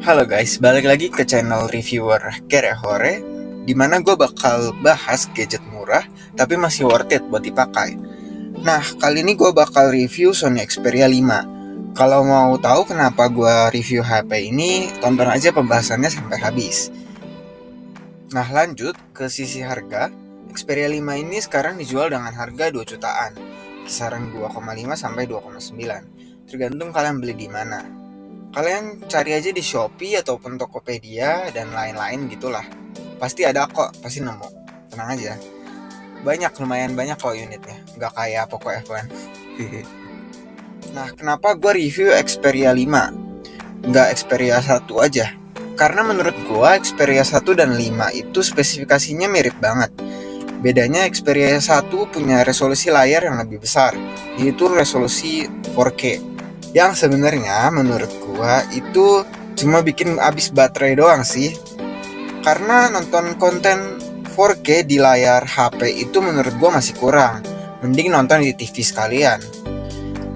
Halo guys, balik lagi ke channel reviewer Kerehore, dimana gue bakal bahas gadget murah tapi masih worth it buat dipakai. Nah, kali ini gue bakal review Sony Xperia 5. Kalau mau tahu kenapa gue review HP ini, tonton aja pembahasannya sampai habis. Nah, lanjut ke sisi harga. Xperia 5 ini sekarang dijual dengan harga 2 jutaan, kisaran 2,5 sampai 2,9. Tergantung kalian beli di mana. Kalian cari aja di Shopee ataupun Tokopedia dan lain-lain gitulah. Pasti ada kok, pasti nemu. Tenang aja. Lumayan banyak kok unitnya. Nggak kayak Poco F1. Nah, kenapa gue review Xperia 5? Nggak Xperia 1 aja. Karena menurut gue Xperia 1 dan 5 itu spesifikasinya mirip banget. Bedanya Xperia 1 punya resolusi layar yang lebih besar, yaitu resolusi 4K. Yang sebenarnya menurut gua itu cuma bikin habis baterai doang sih. Karena nonton konten 4K di layar HP itu menurut gua masih kurang. Mending nonton di TV sekalian.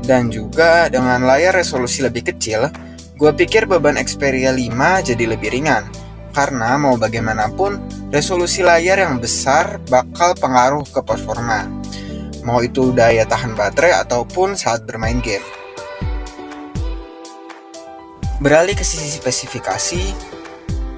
Dan juga dengan layar resolusi lebih kecil, gua pikir beban Xperia 5 jadi lebih ringan. Karena mau bagaimanapun, resolusi layar yang besar bakal pengaruh ke performa. Mau itu daya tahan baterai ataupun saat bermain game. Beralih ke sisi spesifikasi,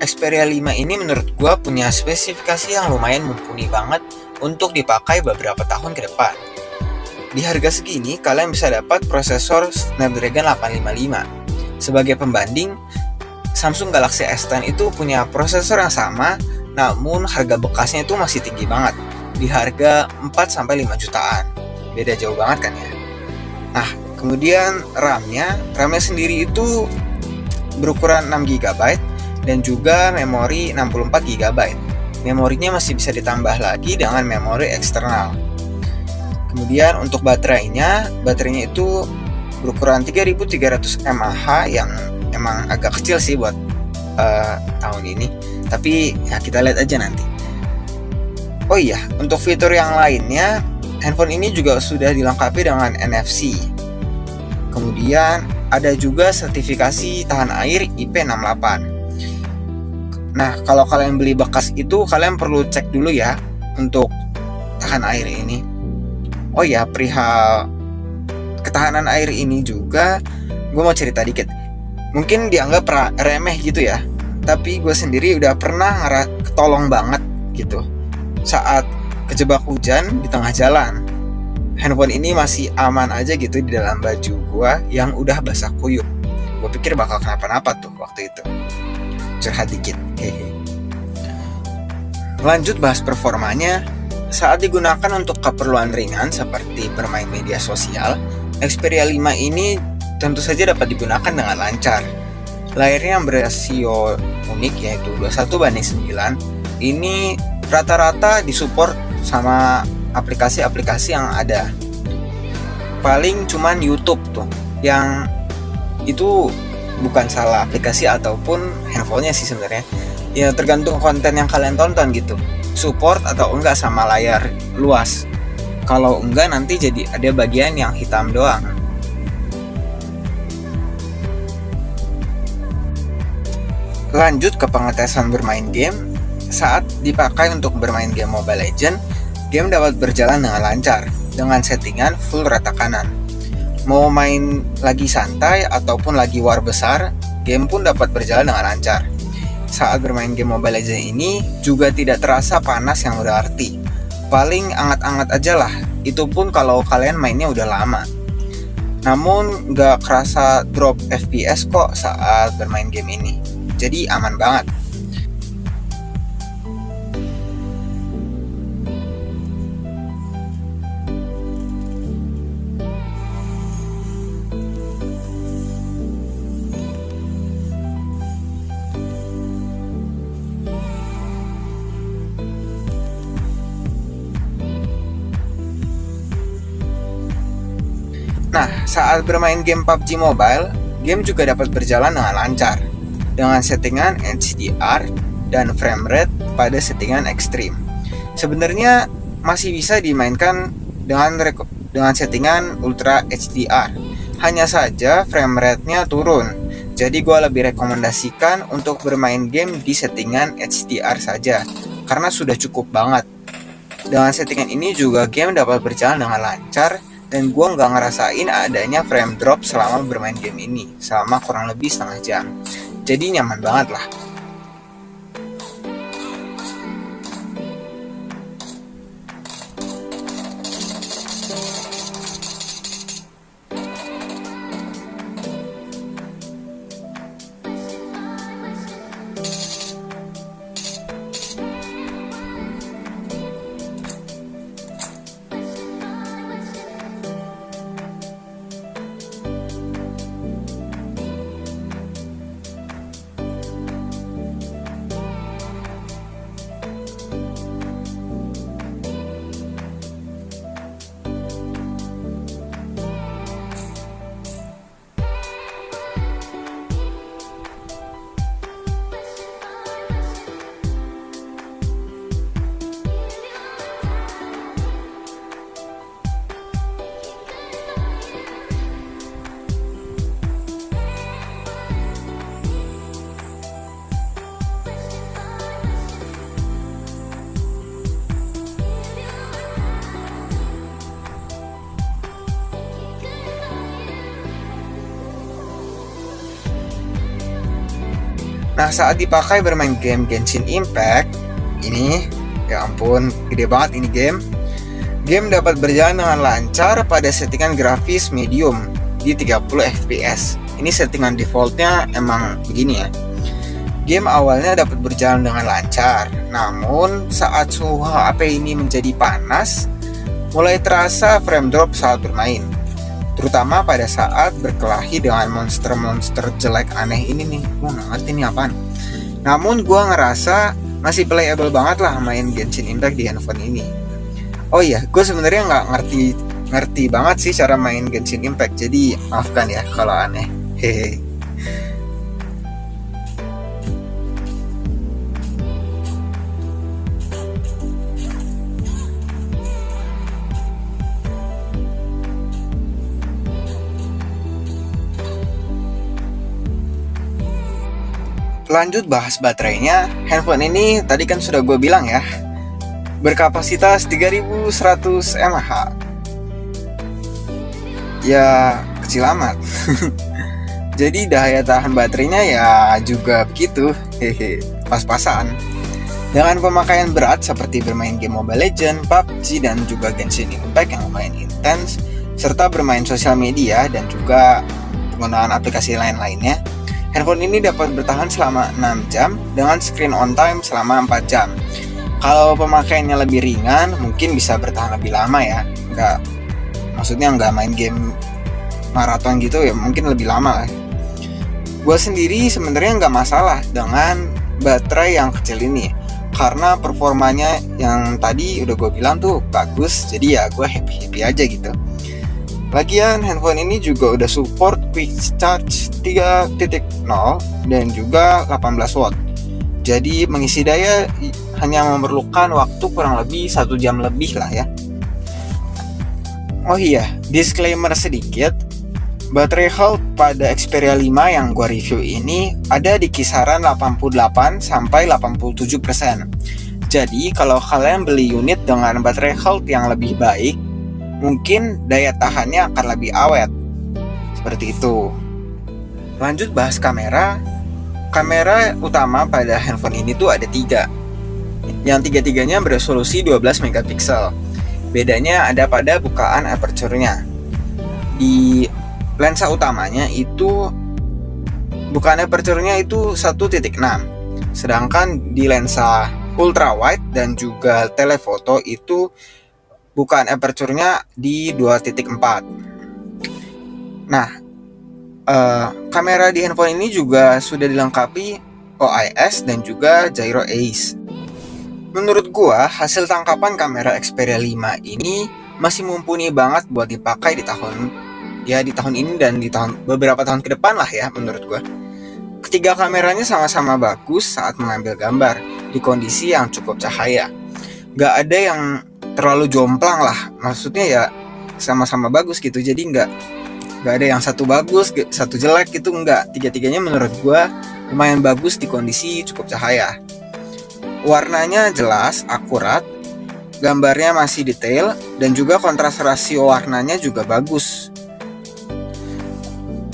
Xperia 5 ini menurut gue punya spesifikasi yang lumayan mumpuni banget untuk dipakai beberapa tahun ke depan. Di harga segini, kalian bisa dapat prosesor Snapdragon 855. Sebagai pembanding, Samsung Galaxy S10 itu punya prosesor yang sama, namun harga bekasnya itu masih tinggi banget, di harga 4-5 jutaan. Beda jauh banget kan ya? Nah, kemudian RAM-nya sendiri itu berukuran 6 GB dan juga memori 64 GB. Memorinya masih bisa ditambah lagi dengan memori eksternal. Kemudian untuk baterainya itu berukuran 3300 mAh yang emang agak kecil sih buat tahun ini. Tapi ya kita lihat aja nanti. Oh iya, untuk fitur yang lainnya, handphone ini juga sudah dilengkapi dengan NFC. Kemudian ada juga sertifikasi tahan air IP68. Nah, kalau kalian beli bekas itu, kalian perlu cek dulu ya untuk tahan air ini. Oh ya, perihal ketahanan air ini juga, gue mau cerita dikit. Mungkin dianggap remeh gitu ya, tapi gue sendiri udah pernah ketolong banget gitu saat kejebak hujan di tengah jalan. Handphone ini masih aman aja gitu di dalam baju gue yang udah basah kuyup. Gue pikir bakal kenapa-napa tuh waktu itu. Curhat dikit. Hehe. Lanjut bahas performanya. Saat digunakan untuk keperluan ringan seperti bermain media sosial, Xperia 5 ini tentu saja dapat digunakan dengan lancar. Layarnya yang berasio unik yaitu 21:9. Ini rata-rata disupport sama aplikasi-aplikasi yang ada. Paling cuman YouTube tuh yang itu bukan salah aplikasi ataupun handphonenya sih sebenarnya. Ya tergantung konten yang kalian tonton gitu. Support atau enggak sama layar luas. Kalau enggak nanti jadi ada bagian yang hitam doang. Lanjut ke pengetesan bermain game. Saat dipakai untuk bermain game Mobile Legends, game dapat berjalan dengan lancar dengan settingan full rata kanan. Mau main lagi santai ataupun lagi war besar, game pun dapat berjalan dengan lancar. Saat bermain game Mobile Legends ini juga tidak terasa panas yang berarti. Paling anget-anget aja lah, itu pun kalau kalian mainnya udah lama. Namun gak kerasa drop FPS kok saat bermain game ini. Jadi aman banget. Nah, saat bermain game PUBG Mobile, game juga dapat berjalan dengan lancar dengan settingan HDR dan frame rate pada settingan ekstrim. Sebenarnya masih bisa dimainkan dengan settingan Ultra HDR. Hanya saja frame rate-nya turun. Jadi gue lebih rekomendasikan untuk bermain game di settingan HDR saja, karena sudah cukup banget. Dengan settingan ini juga game dapat berjalan dengan lancar, dan gue nggak ngerasain adanya frame drop selama bermain game ini, selama kurang lebih setengah jam. Jadi nyaman banget lah. Nah, saat dipakai bermain game Genshin Impact, ini, ya ampun, gede banget ini game. Game dapat berjalan dengan lancar pada settingan grafis medium di 30 fps. Ini settingan defaultnya emang begini ya. Game awalnya dapat berjalan dengan lancar, namun saat suhu HP ini menjadi panas, mulai terasa frame drop saat bermain. Terutama pada saat berkelahi dengan monster-monster jelek aneh ini nih. Gue gak ngerti ini apaan. Namun gue ngerasa masih playable banget lah main Genshin Impact di handphone ini. Oh iya, gue sebenarnya nggak ngerti banget sih cara main Genshin Impact. Jadi maafkan ya kalau aneh. Hehe. Lanjut bahas baterainya, handphone ini tadi kan sudah gue bilang ya, berkapasitas 3100 mAh. Ya, kecil amat. Jadi daya tahan baterainya ya juga begitu, hehe, pas-pasan. Dengan pemakaian berat seperti bermain game Mobile Legends, PUBG, dan juga Genshin Impact yang lumayan intens, serta bermain sosial media dan juga penggunaan aplikasi lain-lainnya, handphone ini dapat bertahan selama 6 jam dengan screen on time selama 4 jam. Kalau pemakaiannya lebih ringan, mungkin bisa bertahan lebih lama ya. Maksudnya nggak main game maraton gitu ya, mungkin lebih lama lah. Gue sendiri sebenarnya nggak masalah dengan baterai yang kecil ini, karena performanya yang tadi udah gue bilang tuh bagus, jadi ya gue happy aja gitu. Lagian handphone ini juga udah support quick charge 3.0 dan juga 18 watt. Jadi mengisi daya hanya memerlukan waktu kurang lebih 1 jam lebih lah ya. Oh iya, disclaimer sedikit. Baterai health pada Xperia 5 yang gua review ini ada di kisaran 88 sampai 87%. Jadi kalau kalian beli unit dengan baterai health yang lebih baik, mungkin daya tahannya akan lebih awet. Seperti itu. Lanjut bahas kamera. Kamera utama pada handphone ini tuh ada 3. Yang tiga-tiganya beresolusi 12 megapiksel. Bedanya ada pada bukaan aperture-nya. Di lensa utamanya itu bukaan aperture-nya itu 1.6. Sedangkan di lensa ultra wide dan juga telefoto itu bukaan aperture-nya di 2.4. Nah, kamera di handphone ini juga sudah dilengkapi OIS dan juga gyro Ace. Menurut gua, hasil tangkapan kamera Xperia 5 ini masih mumpuni banget buat dipakai di tahun ini dan di beberapa tahun ke depan lah ya menurut gua. Ketiga kameranya sama-sama bagus saat mengambil gambar di kondisi yang cukup cahaya. Gak ada yang terlalu jomplang lah, maksudnya ya sama-sama bagus gitu, jadi Gak ada yang satu bagus, satu jelek gitu, enggak. Tiga-tiganya menurut gue lumayan bagus di kondisi cukup cahaya. Warnanya jelas, akurat, gambarnya masih detail, dan juga kontras rasio warnanya juga bagus.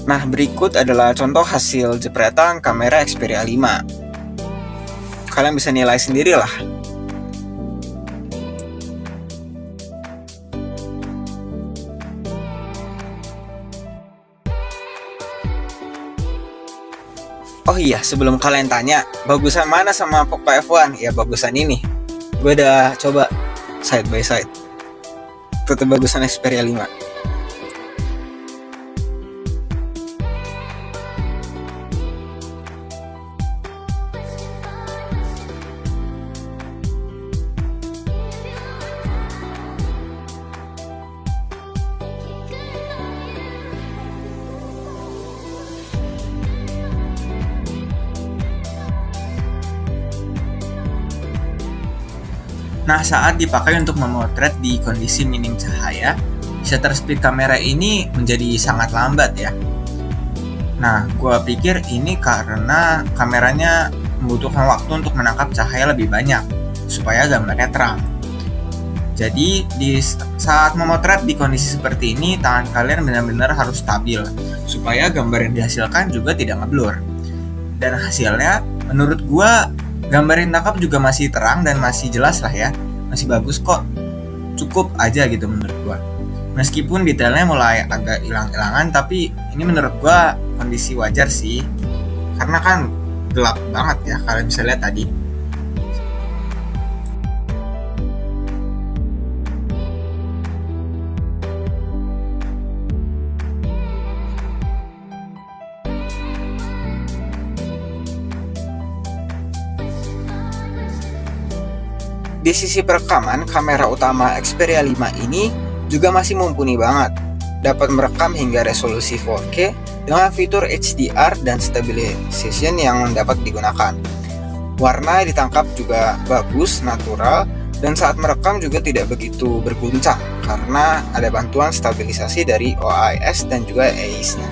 Nah, berikut adalah contoh hasil jepretan kamera Xperia 5. Kalian bisa nilai sendirilah. Oh iya, sebelum kalian tanya, bagusan mana sama Poco F1? Ya bagusan ini. Gue udah coba side by side. Tetap bagusan Xperia 5. Nah, saat dipakai untuk memotret di kondisi minim cahaya, shutter speed kamera ini menjadi sangat lambat ya. Nah, gue pikir ini karena kameranya membutuhkan waktu untuk menangkap cahaya lebih banyak, supaya gambarnya terang. Jadi, di saat memotret di kondisi seperti ini, tangan kalian benar-benar harus stabil, supaya gambar yang dihasilkan juga tidak ngeblur. Dan hasilnya, menurut gue, gambar yang ditangkap juga masih terang dan masih jelas lah ya. Masih bagus kok. Cukup aja gitu menurut gua. Meskipun detailnya mulai agak hilang-hilangan, tapi ini menurut gua kondisi wajar sih. Karena kan gelap banget ya, kalian bisa lihat tadi. Di sisi perekaman, kamera utama Xperia 5 ini juga masih mumpuni banget. Dapat merekam hingga resolusi 4K dengan fitur HDR dan stabilization yang dapat digunakan. Warna ditangkap juga bagus, natural, dan saat merekam juga tidak begitu berguncang karena ada bantuan stabilisasi dari OIS dan juga AIS-nya.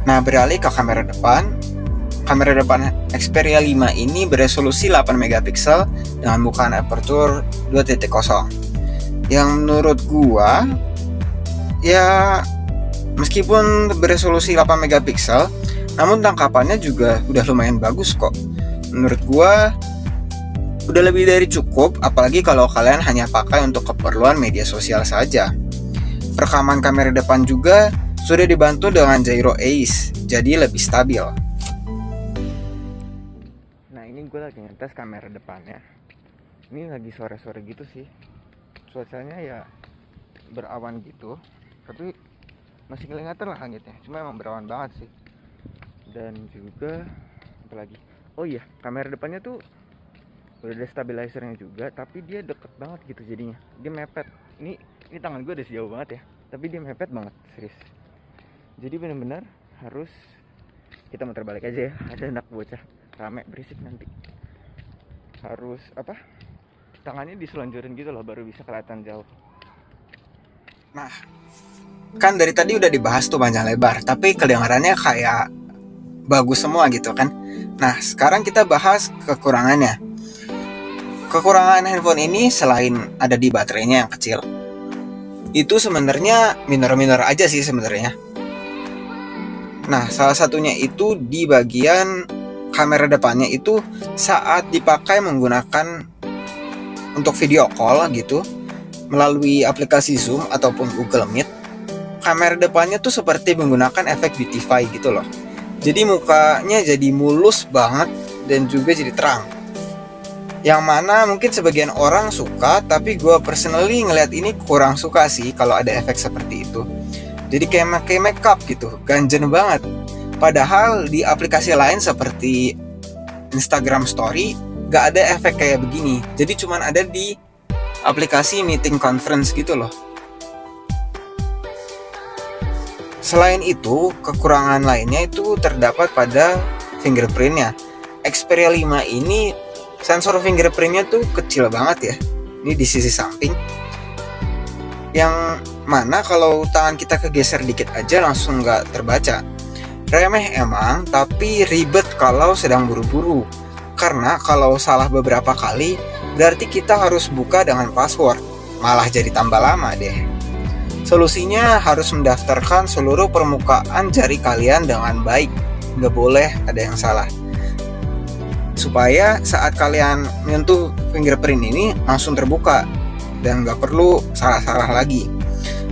Nah, beralih ke kamera depan. Kamera depan Xperia 5 ini beresolusi 8 megapiksel dengan bukaan aperture 2.0. Yang menurut gua ya meskipun beresolusi 8 megapiksel, namun tangkapannya juga udah lumayan bagus kok. Menurut gua udah lebih dari cukup, apalagi kalau kalian hanya pakai untuk keperluan media sosial saja. Perekaman kamera depan juga sudah dibantu dengan gyro AIS, jadi lebih stabil. Nah, ini gue lagi ngetes kamera depannya. Ini lagi sore-sore gitu sih. Cuacanya ya berawan gitu, tapi masih kelihatan lah langitnya. Cuma emang berawan banget sih. Dan juga apa lagi? Oh iya, kamera depannya tuh udah ada stabilizernya juga, tapi dia deket banget gitu jadinya. Dia mepet. Ini tangan gue udah sejauh banget ya, tapi dia mepet banget, serius. Jadi benar-benar harus kita muter balik aja ya. Ada anak bocah rame berisik nanti. Harus apa? Tangannya diselonjorin gitu loh baru bisa kelihatan jauh. Nah, kan dari tadi udah dibahas tuh panjang lebar, tapi kedengarannya kayak bagus semua gitu kan. Nah, sekarang kita bahas kekurangannya. Kekurangan handphone ini selain ada di baterainya yang kecil, itu sebenarnya minor-minor aja sih sebenarnya. Nah, salah satunya itu di bagian kamera depannya itu saat dipakai menggunakan untuk video call gitu melalui aplikasi Zoom ataupun Google Meet, kamera depannya tuh seperti menggunakan efek beautify gitu loh. Jadi mukanya jadi mulus banget dan juga jadi terang. Yang mana mungkin sebagian orang suka, tapi gue personally ngeliat ini kurang suka sih kalau ada efek seperti itu. Jadi kayak makeup gitu, ganjen banget. Padahal di aplikasi lain seperti Instagram Story gak ada efek kayak begini. Jadi cuman ada di aplikasi meeting conference gitu loh. Selain itu, kekurangan lainnya itu terdapat pada fingerprintnya. Xperia 5 ini sensor fingerprintnya tuh kecil banget ya. Ini di sisi samping, yang mana kalau tangan kita kegeser dikit aja langsung nggak terbaca. Remeh emang, tapi ribet kalau sedang buru-buru. Karena kalau salah beberapa kali, berarti kita harus buka dengan password. Malah jadi tambah lama deh. Solusinya harus mendaftarkan seluruh permukaan jari kalian dengan baik. Nggak boleh ada yang salah. Supaya saat kalian menyentuh fingerprint ini langsung terbuka dan nggak perlu salah-salah lagi.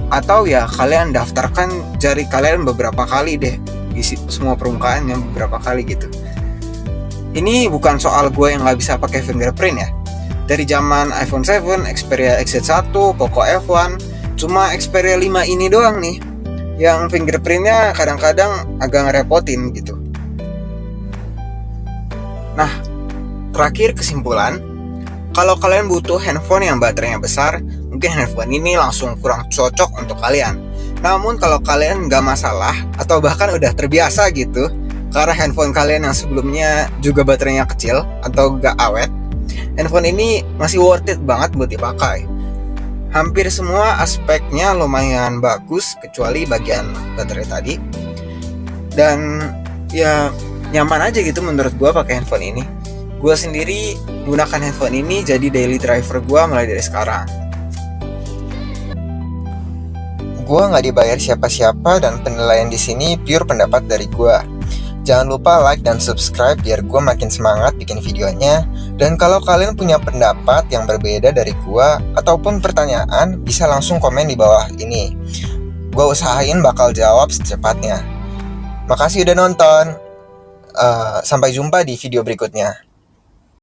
Atau ya kalian daftarkan jari kalian beberapa kali deh, isi semua permukaannya beberapa kali gitu. Ini bukan soal gue yang nggak bisa pakai fingerprint ya. Dari zaman iPhone 7, Xperia XZ1, Poco F1, cuma Xperia 5 ini doang nih yang fingerprintnya kadang-kadang agak ngerepotin gitu. Nah, terakhir kesimpulan, kalau kalian butuh handphone yang baterainya besar, mungkin handphone ini langsung kurang cocok untuk kalian. Namun kalau kalian nggak masalah atau bahkan udah terbiasa gitu, karena handphone kalian yang sebelumnya juga baterainya kecil atau nggak awet, handphone ini masih worth it banget buat dipakai. Hampir semua aspeknya lumayan bagus kecuali bagian baterai tadi. Dan ya nyaman aja gitu menurut gue pakai handphone ini. Gue sendiri menggunakan handphone ini jadi daily driver gue mulai dari sekarang. Gue nggak dibayar siapa-siapa dan penilaian di sini pure pendapat dari gue. Jangan lupa like dan subscribe biar gue makin semangat bikin videonya. Dan kalau kalian punya pendapat yang berbeda dari gue ataupun pertanyaan, bisa langsung komen di bawah ini. Gue usahain bakal jawab secepatnya. Makasih udah nonton. Sampai jumpa di video berikutnya.